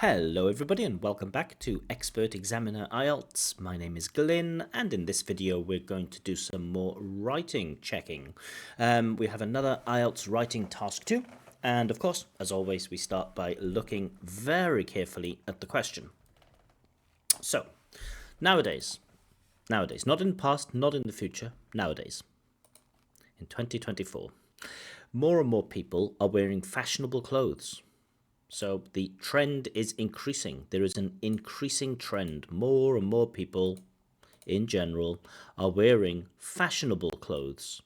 Hello everybody and welcome back to Expert Examiner IELTS. My name is Glyn and in this video we're going to do some more writing checking. We have another IELTS writing task 2 and of course as always we start by looking very carefully at the question. So nowadays, not in the past, not in the future, nowadays, in 2024, more and more people are wearing fashionable clothes. So the trend is increasing. There is an increasing trend. More and more people in general are wearing fashionable clothes.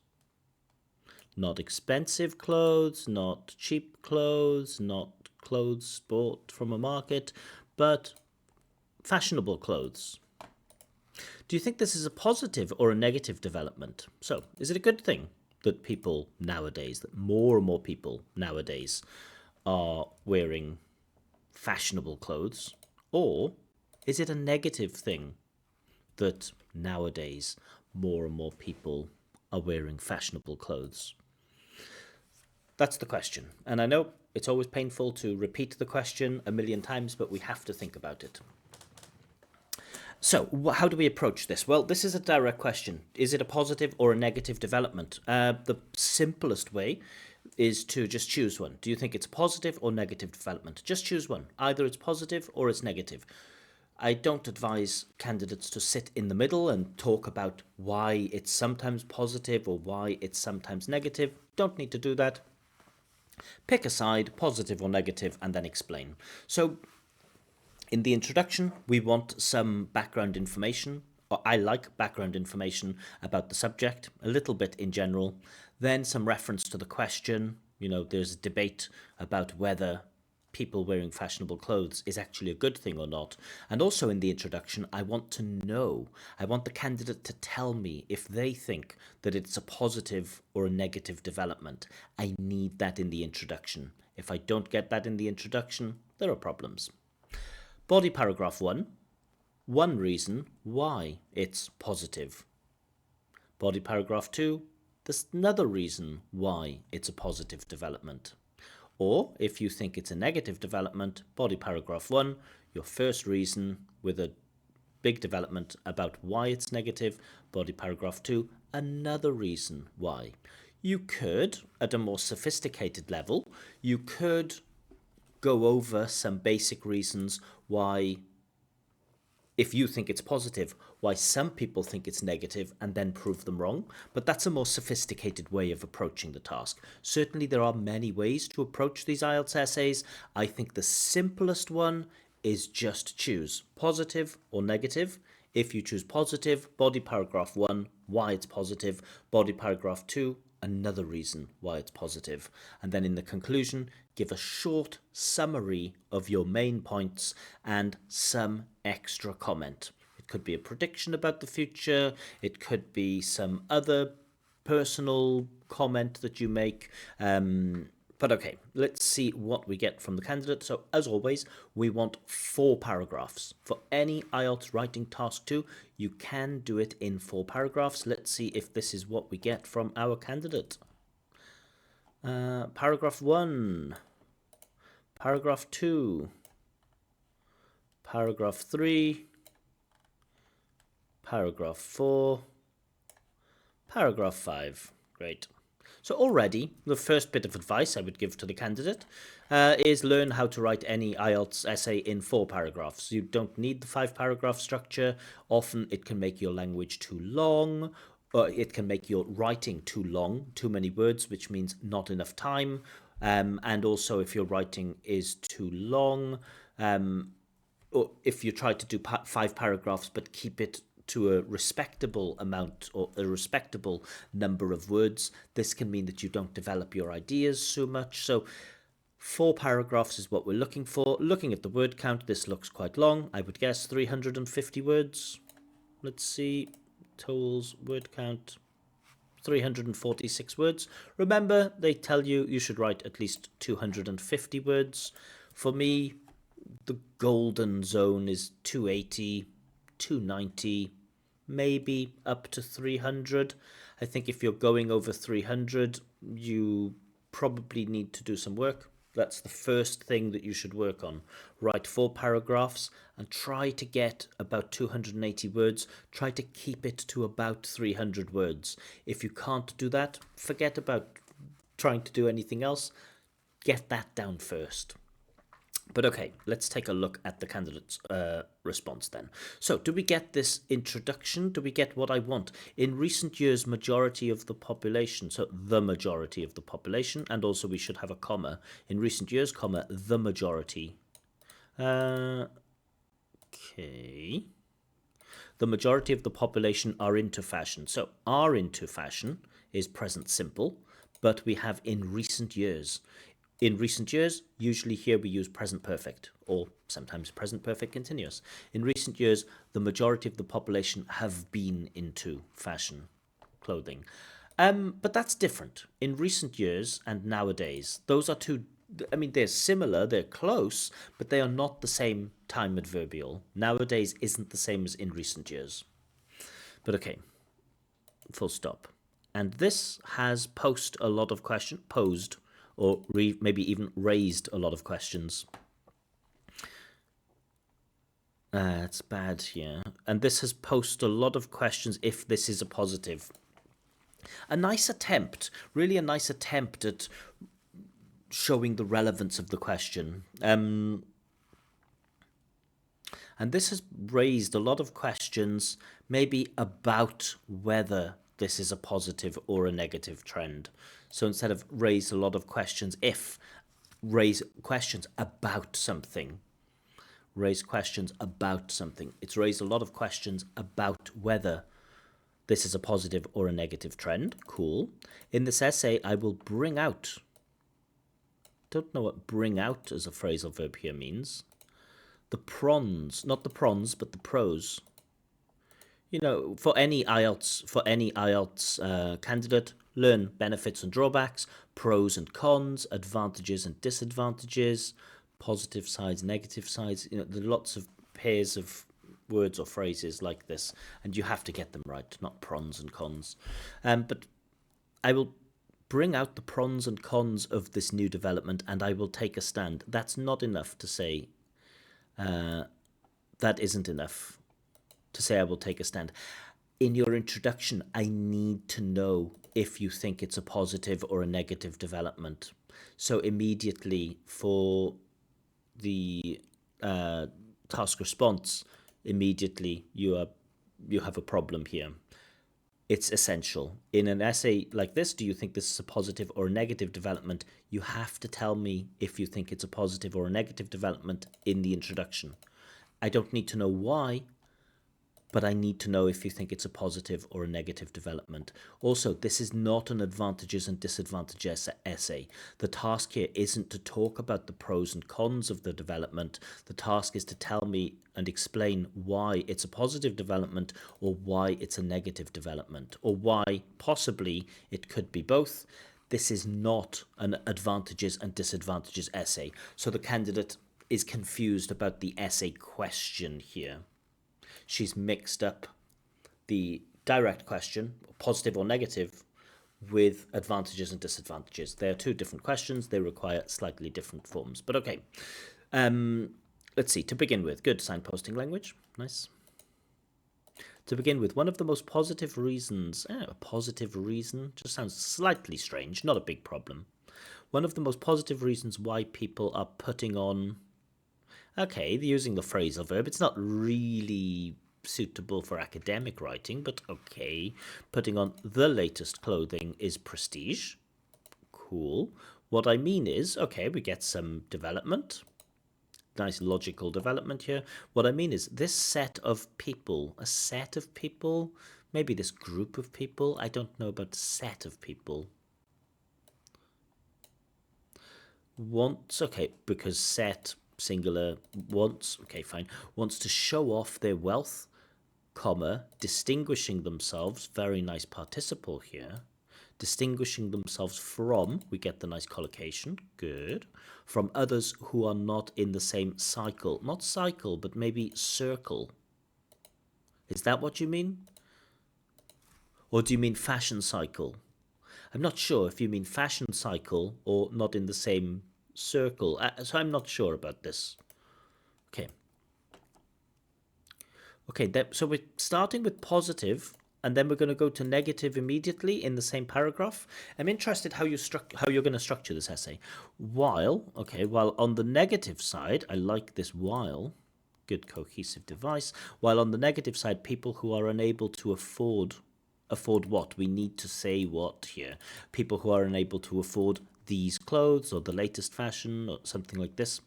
Not expensive clothes, not cheap clothes, not clothes bought from a market, but fashionable clothes. Do you think this is a positive or a negative development? So is it a good thing that people nowadays, that more and more people nowadays are wearing fashionable clothes, or is it a negative thing that nowadays more and more people are wearing fashionable clothes? That's the question, and I know it's always painful to repeat the question a million times, but we have to think about it. So how do we approach this? Well, this is a direct question. Is it a positive or a negative development? The simplest way is to just choose one. Do you think it's a positive or negative development? Just choose one. Either it's positive or it's negative. I don't advise candidates to sit in the middle and talk about why it's sometimes positive or why it's sometimes negative. Don't need to do that. Pick a side, positive or negative, and then explain. So in the introduction, we want some background information. I like background information about the subject, a little bit in general, then some reference to the question. You know, there's a debate about whether people wearing fashionable clothes is actually a good thing or not. And also in the introduction, I want to know, I want the candidate to tell me if they think that it's a positive or a negative development. I need that in the introduction. If I don't get that in the introduction, there are problems. Body paragraph 1. One reason why it's positive. Body paragraph 2, there's another reason why it's a positive development. Or if you think it's a negative development, body paragraph 1, your first reason with a big development about why it's negative, body paragraph 2, another reason why. You could, at a more sophisticated level, you could go over some basic reasons why, if you think it's positive, why some people think it's negative and then prove them wrong. But that's a more sophisticated way of approaching the task. Certainly there are many ways to approach these IELTS essays. I think the simplest one is just choose positive or negative. If you choose positive, body paragraph 1, why it's positive, body paragraph 2, another reason why it's positive. And then in the conclusion, give a short summary of your main points and some extra comment. It could be a prediction about the future. It could be some other personal comment that you make. But okay, let's see what we get from the candidate. So as always, we want 4 paragraphs. For any IELTS writing task 2, you can do it in 4 paragraphs. Let's see if this is what we get from our candidate. Paragraph 1, paragraph 2, paragraph 3, paragraph 4, paragraph 5. Great. So already, the first bit of advice I would give to the candidate is learn how to write any IELTS essay in 4 paragraphs. You don't need the 5-paragraph structure. Often it can make your language too long, or it can make your writing too long, too many words, which means not enough time. And also if your writing is too long, or if you try to do 5 paragraphs but keep it to a respectable amount or a respectable number of words, this can mean that you don't develop your ideas so much. So 4 paragraphs is what we're looking for. Looking at the word count, this looks quite long. I would guess 350 words. Let's see, Toll's word count, 346 words. Remember, they tell you you should write at least 250 words. For me, the golden zone is 280, 290, maybe up to 300. I think if you're going over 300, you probably need to do some work. That's the first thing that you should work on. Write 4 paragraphs and try to get about 280 words. Try to keep it to about 300 words. If you can't do that, forget about trying to do anything else. Get that down first. But okay, let's take a look at the candidate's response then. So, do we get this introduction? Do we get what I want? In recent years, majority of the population, so the majority of the population, and also we should have a comma. In recent years, comma, the majority. Okay. The majority of the population are into fashion. So, are into fashion is present simple, but we have in recent years. In recent years, usually here we use present perfect or sometimes present perfect continuous. In recent years, the majority of the population have been into fashion clothing. But that's different. In recent years and nowadays, those are two, I mean, they're similar, they're close, but they are not the same time adverbial. Nowadays isn't the same as in recent years. But okay, full stop. And this has posed a lot of questions, or maybe even raised a lot of questions. It's bad here. And this has posed a lot of questions if this is a positive. A nice attempt, really a nice attempt at showing the relevance of the question. And this has raised a lot of questions, maybe about whether this is a positive or a negative trend. So instead of raise a lot of questions, raise questions about something. Raise questions about something. It's raised a lot of questions about whether this is a positive or a negative trend. Cool. In this essay, I will bring out. Don't know what bring out as a phrasal verb here means. The pros, not the pros, but the pros. You know, for any IELTS candidate, learn benefits and drawbacks, pros and cons, advantages and disadvantages, positive sides, negative sides. You know, there are lots of pairs of words or phrases like this, and you have to get them right, not pros and cons. But I will bring out the pros and cons of this new development, and I will take a stand. That's not enough to say. That isn't enough to say I will take a stand. In your introduction, I need to know if you think it's a positive or a negative development. So immediately for the task response, immediately you have a problem here. It's essential. In an essay like this, do you think this is a positive or a negative development? You have to tell me if you think it's a positive or a negative development in the introduction. I don't need to know why, but I need to know if you think it's a positive or a negative development. Also, this is not an advantages and disadvantages essay. The task here isn't to talk about the pros and cons of the development. The task is to tell me and explain why it's a positive development or why it's a negative development, or why possibly it could be both. This is not an advantages and disadvantages essay. So the candidate is confused about the essay question here. She's mixed up the direct question, positive or negative, with advantages and disadvantages. They are two different questions. They require slightly different forms. But okay, let's see. To begin with, good signposting language. Nice. To begin with, one of the most positive reasons, a positive reason, just sounds slightly strange, not a big problem. One of the most positive reasons why people are putting on, okay, they're using the phrasal verb. It's not really suitable for academic writing, but okay. Putting on the latest clothing is prestige. Cool. What I mean is, okay, we get some development. Nice logical development here. What I mean is this set of people, a set of people, maybe this group of people. I don't know about set of people. Wants, okay, because set, singular, wants, okay, fine, wants to show off their wealth, comma, distinguishing themselves, very nice participle here, distinguishing themselves from, we get the nice collocation, good, from others who are not in the same cycle, not cycle, but maybe circle. Is that what you mean? Or do you mean fashion cycle? I'm not sure if you mean fashion cycle or not in the same circle. So I'm not sure about this. Okay. Okay, so we're starting with positive, and then we're going to go to negative immediately in the same paragraph. I'm interested how you're going to structure this essay. While on the negative side, I like this while, good cohesive device. While on the negative side, people who are unable to afford what? We need to say what here? People who are unable to afford these clothes or the latest fashion or something like this.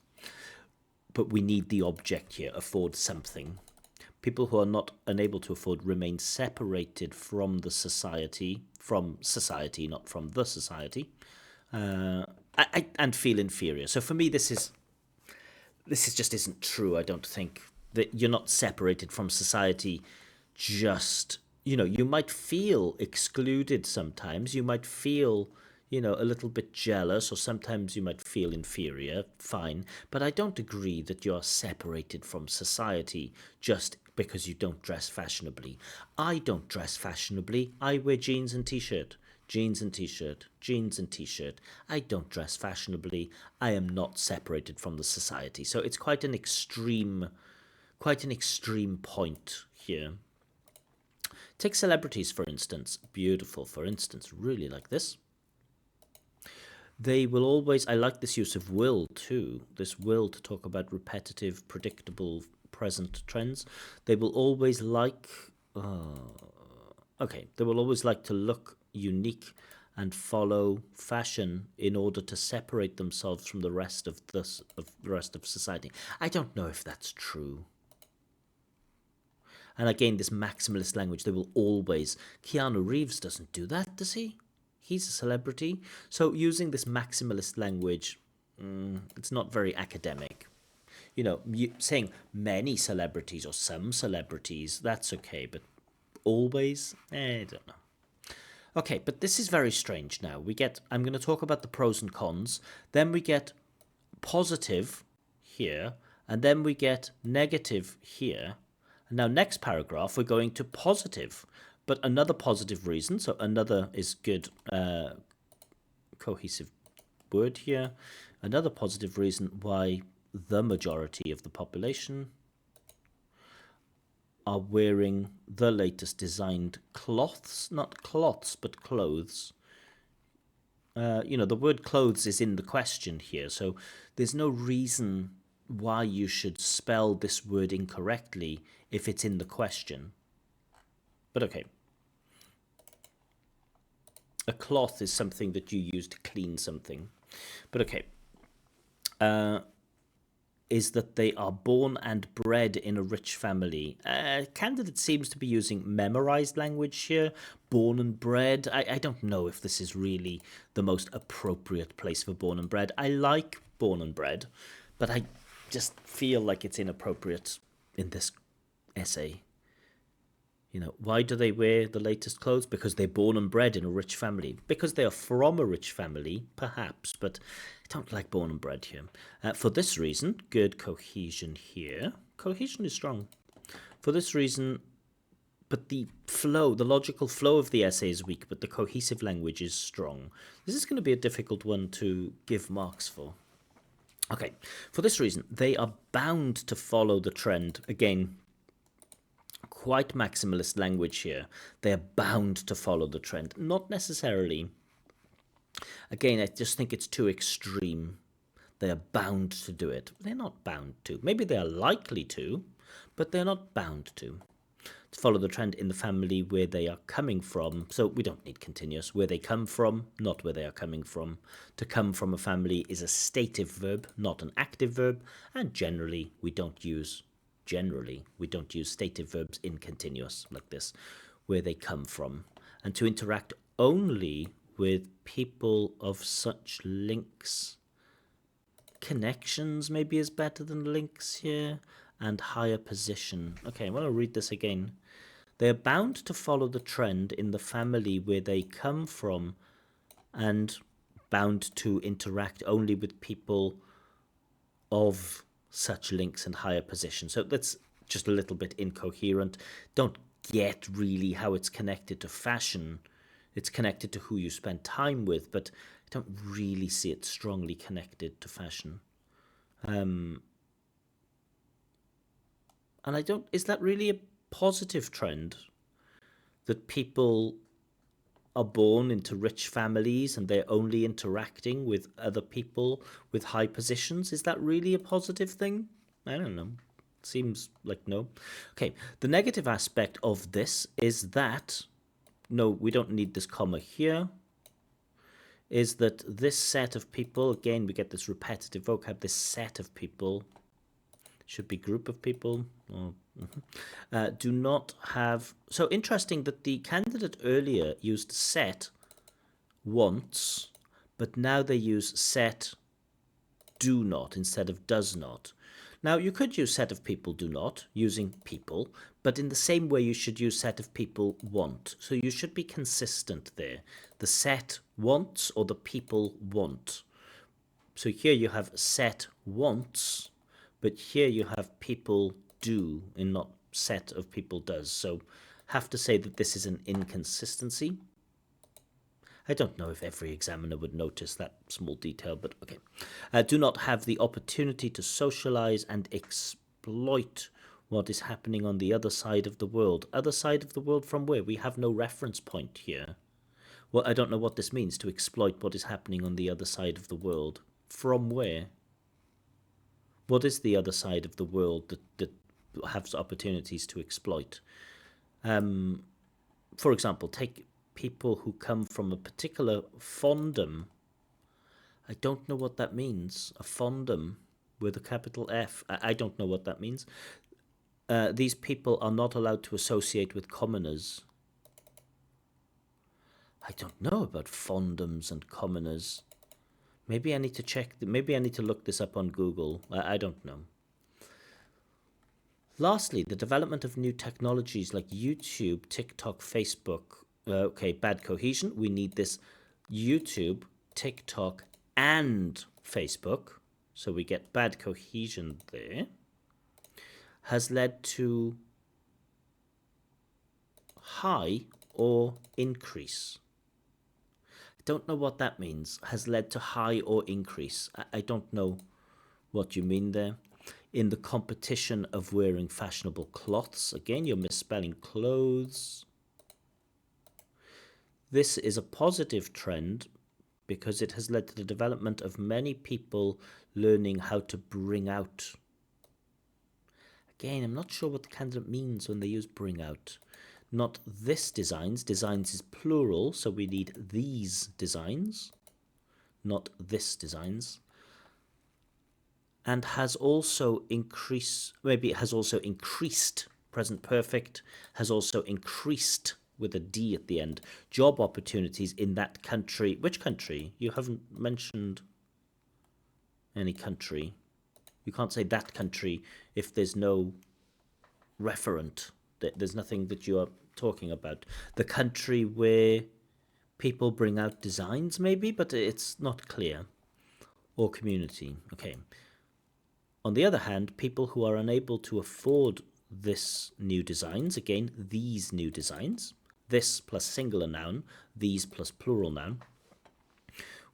But we need the object here, afford something. People who are not unable to afford remain separated from the society, not from the society, and feel inferior. So for me, this just isn't true. I don't think that you're not separated from society. Just, you might feel excluded sometimes. You might feel, a little bit jealous, or sometimes you might feel inferior. Fine. But I don't agree that you're separated from society just because you don't dress fashionably. I don't dress fashionably. I wear jeans and t-shirt. Jeans and t-shirt, jeans and t-shirt. I don't dress fashionably. I am not separated from the society. So it's quite an extreme point here. Take celebrities, for instance. Beautiful, for instance. Really like this. They will always, I like this use of will too. This will to talk about repetitive, predictable present trends. They will always like, they will always like to look unique and follow fashion in order to separate themselves from the rest of society. I don't know if that's true. And again, this maximalist language, they will always. Keanu Reeves doesn't do that, does he? He's a celebrity. So using this maximalist language, it's not very academic. Saying many celebrities or some celebrities, that's okay. But always, I don't know. Okay, but this is very strange now. I'm going to talk about the pros and cons. Then we get positive here, and then we get negative here. And now next paragraph, we're going to positive, but another positive reason. So another is good cohesive word here. Another positive reason why the majority of the population are wearing the latest designed cloths, not cloths, but clothes. The word clothes is in the question here, so there's no reason why you should spell this word incorrectly if it's in the question. But okay. A cloth is something that you use to clean something. But okay. Is that they are born and bred in a rich family. Candidate seems to be using memorized language here. Born and bred. I don't know if this is really the most appropriate place for born and bred. I like born and bred, but I just feel like it's inappropriate in this essay. Why do they wear the latest clothes? Because they're born and bred in a rich family. Because they are from a rich family, perhaps, but I don't like born and bred here. For this reason, good cohesion here. Cohesion is strong. For this reason, but the logical flow of the essay is weak, but the cohesive language is strong. This is going to be a difficult one to give marks for. Okay, for this reason, they are bound to follow the trend. Again, quite maximalist language here. They are bound to follow the trend. Not necessarily. Again, I just think it's too extreme. They are bound to do it. They're not bound to. Maybe they are likely to, but they're not bound to. To follow the trend in the family where they are coming from. So we don't need continuous. Where they come from, not where they are coming from. To come from a family is a stative verb, not an active verb. And generally, we don't use stative verbs in continuous like this, where they come from. And to interact only with people of such links. Connections maybe is better than links here. And higher position. Okay, I want to read this again. They are bound to follow the trend in the family where they come from and bound to interact only with people of such links and higher position. So that's just a little bit incoherent. Don't get really how it's connected to fashion. It's connected to who you spend time with, but don't really see it strongly connected to fashion. And I don't, is that really a positive trend that people are born into rich families and they're only interacting with other people with high positions? Is that really a positive thing? I don't know. Seems like no. Okay, the negative aspect of this is that, no, we don't need this comma here, is that this set of people, again, we get this repetitive vocab, this set of people, should be group of people, or, do not have... So interesting that the candidate earlier used set once, but now they use set do not instead of does not. Now, you could use set of people do not, using people, but in the same way you should use set of people want. So you should be consistent there. The set wants or the people want. So here you have set wants, but here you have people do and not set of people does. So have to say that this is an inconsistency. I don't know if every examiner would notice that small detail, but okay. Do not have the opportunity to socialize and exploit what is happening on the other side of the world. Other side of the world from where? We have no reference point here. Well, I don't know what this means, to exploit what is happening on the other side of the world. From where? What is the other side of the world that has opportunities to exploit? For example, take people who come from a particular fandom. I don't know what that means. A fandom with a capital F. I don't know what that means. These people are not allowed to associate with commoners. I don't know about fandoms and commoners. Maybe I need to check. Maybe I need to look this up on Google. I don't know. Lastly, the development of new technologies like YouTube, TikTok, Facebook. Okay, bad cohesion. We need this YouTube, TikTok, and Facebook. So we get bad cohesion there. Has led to high or increase. I don't know what that means. Has led to high or increase. I don't know what you mean there. In the competition of wearing fashionable cloths. Again, you're misspelling clothes. This is a positive trend because it has led to the development of many people learning how to bring out. Again, I'm not sure what the candidate means when they use bring out. Not this designs. Designs is plural, so we need these designs, not this designs. And has also increased, maybe it has also increased, present perfect, has also increased with a D at the end, job opportunities in that country. Which country? You haven't mentioned any country. You can't say that country if there's no referent. There's nothing that you are talking about. The country where people bring out designs, maybe, but it's not clear. Or community. Okay. On the other hand, people who are unable to afford this new designs, again, these new designs, this plus singular noun, these plus plural noun,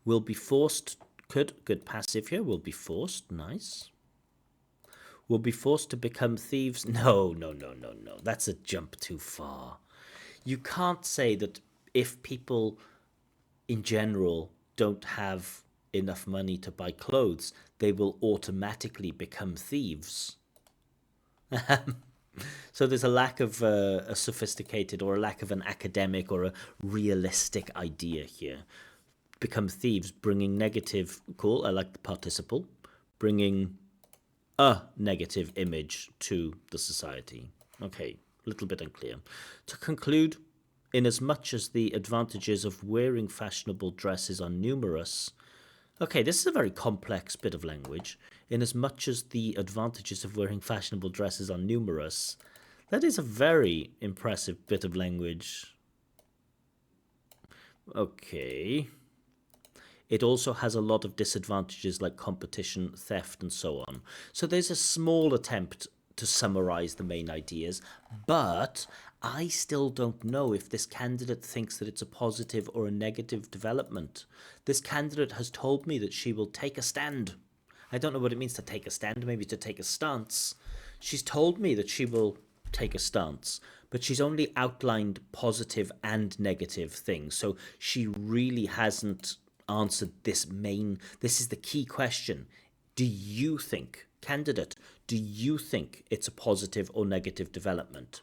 will be forced, good passive here, will be forced, nice. Will be forced to become thieves. No, that's a jump too far. You can't say that if people in general don't have enough money to buy clothes, they will automatically become thieves. So there's a lack of a sophisticated or a lack of an academic or a realistic idea here. Become thieves, bringing negative, cool, I like the participle, bringing a negative image to the society. Okay, a little bit unclear. To conclude, inasmuch as the advantages of wearing fashionable dresses are numerous. Okay, this is a very complex bit of language. Inasmuch as the advantages of wearing fashionable dresses are numerous. That is a very impressive bit of language. Okay. It also has a lot of disadvantages like competition, theft, and so on. So there's a small attempt to summarize the main ideas, but I still don't know if this candidate thinks that it's a positive or a negative development. This candidate has told me that she will take a stand. I don't know what it means to take a stand, maybe to take a stance. She's told me that she will take a stance, but she's only outlined positive and negative things. So she really hasn't answered this is the key question. Do you think, candidate, do you think it's a positive or negative development?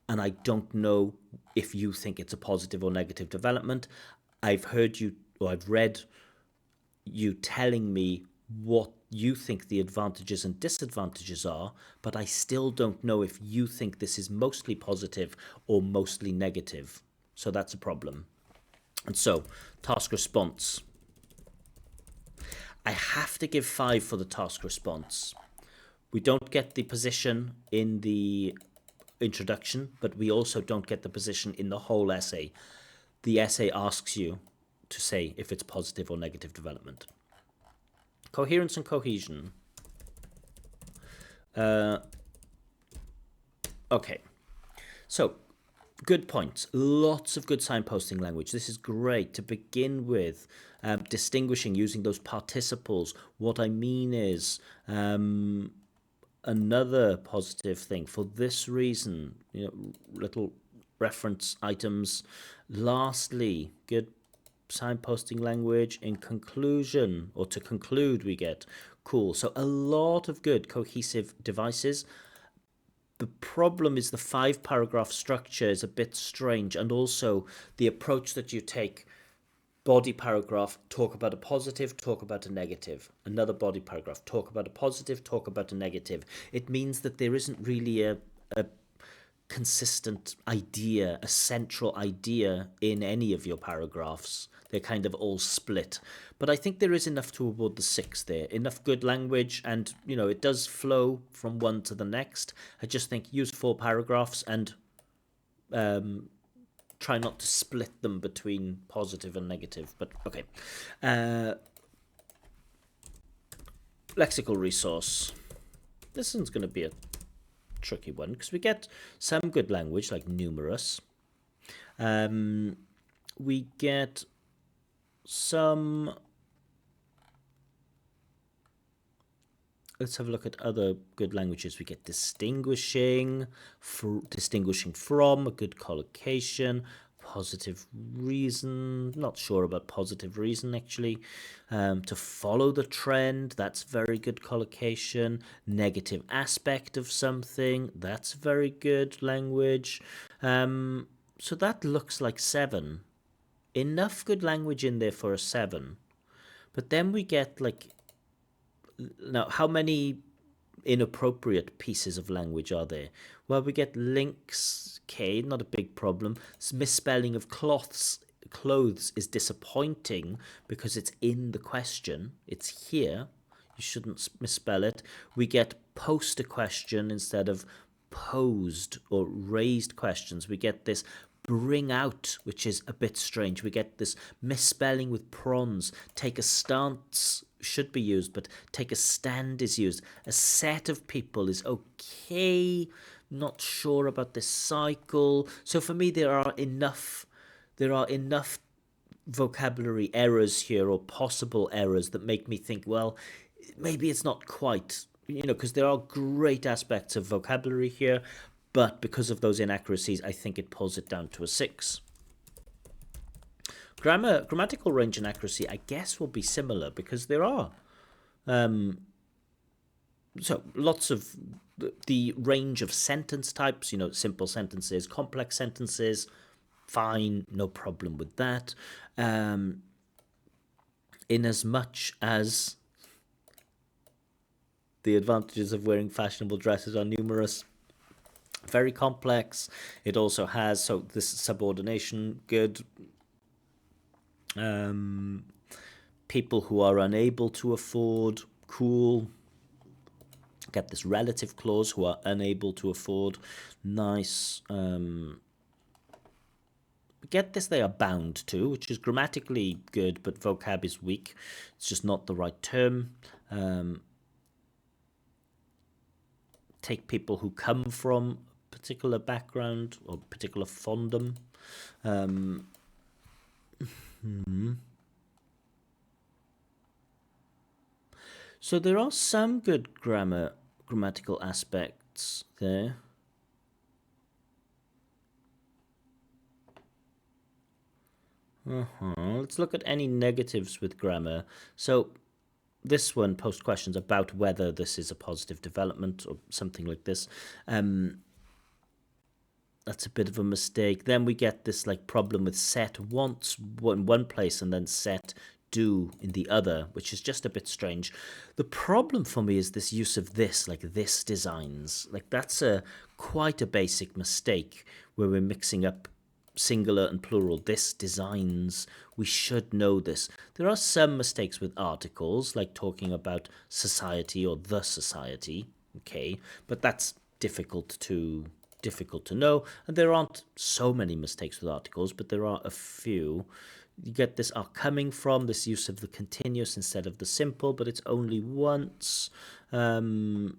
And I don't know if you think it's a positive or negative development. I've heard you, or I've read you telling me what you think the advantages and disadvantages are, but I still don't know if you think this is mostly positive or mostly negative. So that's a problem. And so, task response. I have to give 5 for the task response. We don't get the position in the introduction, but we also don't get the position in the whole essay. The essay asks you to say if it's positive or negative development. Coherence and cohesion. Okay, so good points. Lots of good signposting language. This is great to begin with. Distinguishing using those participles. What I mean is another positive thing for this reason. Little reference items. Lastly, good signposting language. In conclusion, or to conclude, we get cool. So a lot of good cohesive devices. The problem is the 5-paragraph structure is a bit strange, and also the approach that you take. Body paragraph, talk about a positive, talk about a negative. Another body paragraph, talk about a positive, talk about a negative. It means that there isn't really a consistent idea, a central idea in any of your paragraphs. They're kind of all split. But I think there is enough to award the 6 there. Enough good language, and it does flow from one to the next. I just think use 4 paragraphs and try not to split them between positive and negative. But okay. Lexical resource. This one's going to be a tricky one because we get some good language like numerous. We get some. Let's have a look at other good languages. We get distinguishing from, a good collocation, positive reason. Not sure about positive reason actually. To follow the trend, that's very good collocation. Negative aspect of something, that's very good language. So that looks like 7. Enough good language in there for a 7. But then we get like. Now, how many inappropriate pieces of language are there? Well, we get links, K, not a big problem. Misspelling of clothes is disappointing because it's in the question. It's here. You shouldn't misspell it. We get post a question instead of posed or raised questions. We get this bring out, which is a bit strange. We get this misspelling with prawns. Take a stance should be used, but take a stand is used. A set of people is okay. Not sure about this cycle. So for me, there are enough vocabulary errors here, or possible errors, that make me think, well, maybe it's not quite, because there are great aspects of vocabulary here, but because of those inaccuracies, I think it pulls it down to a 6. Grammatical range and accuracy, I guess, will be similar because there are so lots of the range of sentence types, simple sentences, complex sentences, fine, no problem with that. In as much as the advantages of wearing fashionable dresses are numerous, very complex. It also has, so this subordination, good. People who are unable to afford, cool. Get this relative clause, who are unable to afford, nice. Get this, they are bound to, which is grammatically good, but vocab is weak. It's just not the right term. Take people who come from particular background or particular fandom. Um, so there are some good grammatical aspects there. Let's look at any negatives with grammar. So this one, post questions about whether this is a positive development or something like this. That's a bit of a mistake. Then we get this like problem with set once in one place and then set do in the other, which is just a bit strange. The problem for me is this use of this, like this designs. Like that's quite a basic mistake where we're mixing up singular and plural. This designs. We should know this. There are some mistakes with articles, like talking about society or the society. Okay, but that's difficult to know, and there aren't so many mistakes with articles, but there are a few. You get this are coming from, this use of the continuous instead of the simple, but it's only once. But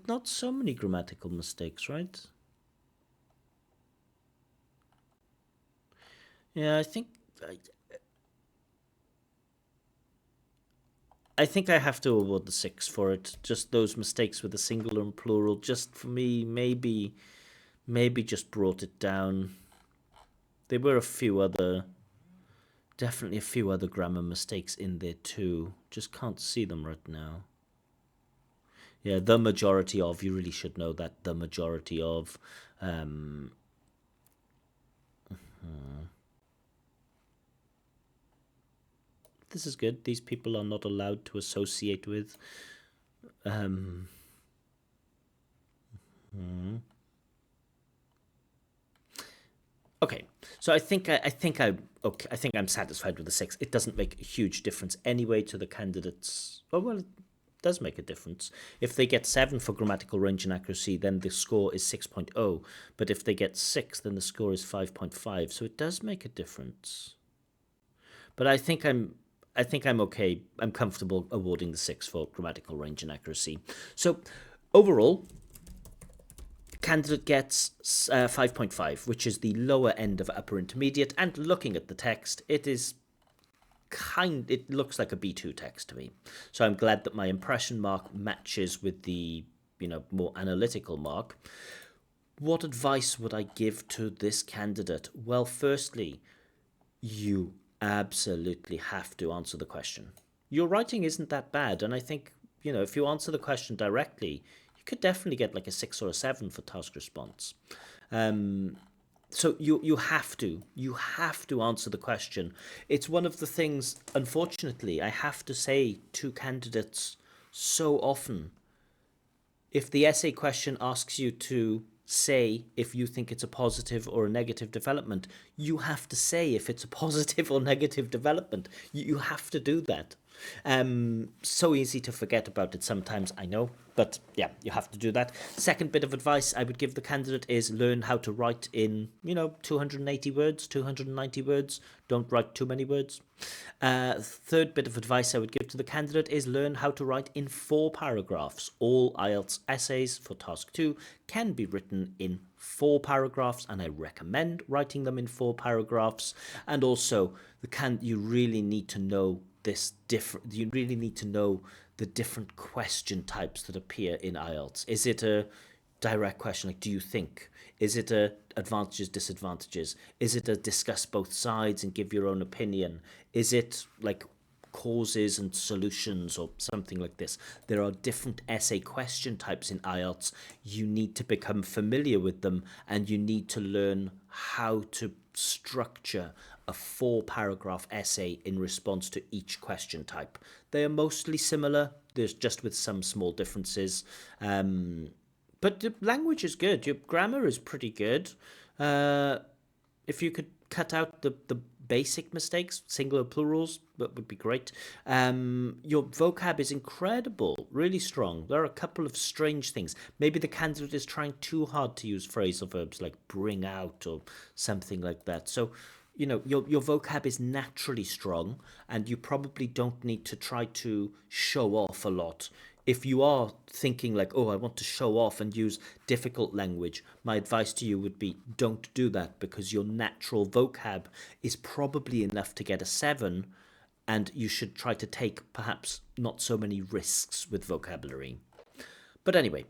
not so many grammatical mistakes, right? Yeah, I think I have to award the 6 for it. Just those mistakes with the singular and plural, just for me, maybe just brought it down. There were definitely a few other grammar mistakes in there too. Just can't see them right now. Yeah, the majority of, you really should know that, the majority of. This is good. These people are not allowed to associate with. Okay, so I think I'm satisfied with the 6. It doesn't make a huge difference anyway to the candidates. Oh well, it does make a difference. If they get 7 for grammatical range and accuracy, then the score is 6.0. But if they get 6, then the score is 5.5. So it does make a difference. But I think I'm okay. I'm comfortable awarding the 6 for grammatical range and accuracy. So overall, candidate gets 5.5, which is the lower end of upper intermediate. And looking at the text, it looks like a B2 text to me. So I'm glad that my impression mark matches with the more analytical mark. What advice would I give to this candidate? Well, firstly, you absolutely have to answer the question. Your writing isn't that bad, and I think, if you answer the question directly, you could definitely get like a 6 or a 7 for task response. So you have to answer the question. It's one of the things, unfortunately, I have to say to candidates so often. If the essay question asks you to say if you think it's a positive or a negative development, you have to say if it's a positive or negative development. You have to do that. So easy to forget about it sometimes, I know, but yeah, you have to do that. Second bit of advice I would give the candidate is learn how to write in 280 words, 290 words. Don't write too many words. Third bit of advice I would give to the candidate is learn how to write in 4 paragraphs. All IELTS essays for task 2 can be written in 4 paragraphs, and I recommend writing them in 4 paragraphs. And also, you really need to know you really need to know the different question types that appear in IELTS. Is it a direct question, like do you think? Is it a advantages, disadvantages? Is it a discuss both sides and give your own opinion? Is it like causes and solutions or something like this? There are different essay question types in IELTS. You need to become familiar with them, and you need to learn how to structure a 4-paragraph essay in response to each question type. They are mostly similar. There's just with some small differences. But the language is good. Your grammar is pretty good. If you could cut out the basic mistakes, singular plurals, that would be great. Your vocab is incredible, really strong. There are a couple of strange things. Maybe the candidate is trying too hard to use phrasal verbs like bring out or something like that. So, your vocab is naturally strong, and you probably don't need to try to show off a lot. If you are thinking like, oh, I want to show off and use difficult language, my advice to you would be don't do that, because your natural vocab is probably enough to get a 7, and you should try to take perhaps not so many risks with vocabulary. But anyway,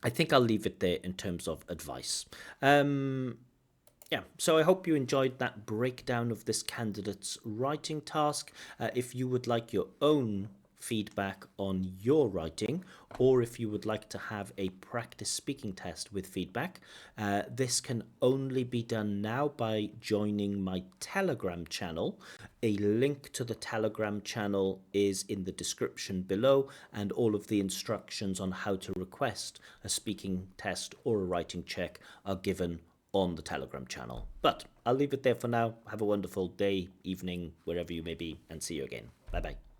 I think I'll leave it there in terms of advice. Yeah, so I hope you enjoyed that breakdown of this candidate's writing task. If you would like your own feedback on your writing, or if you would like to have a practice speaking test with feedback, this can only be done now by joining my Telegram channel. A link to the Telegram channel is in the description below, and all of the instructions on how to request a speaking test or a writing check are given on the Telegram channel. But I'll leave it there for now. Have a wonderful day, evening, wherever you may be, and see you again. Bye bye.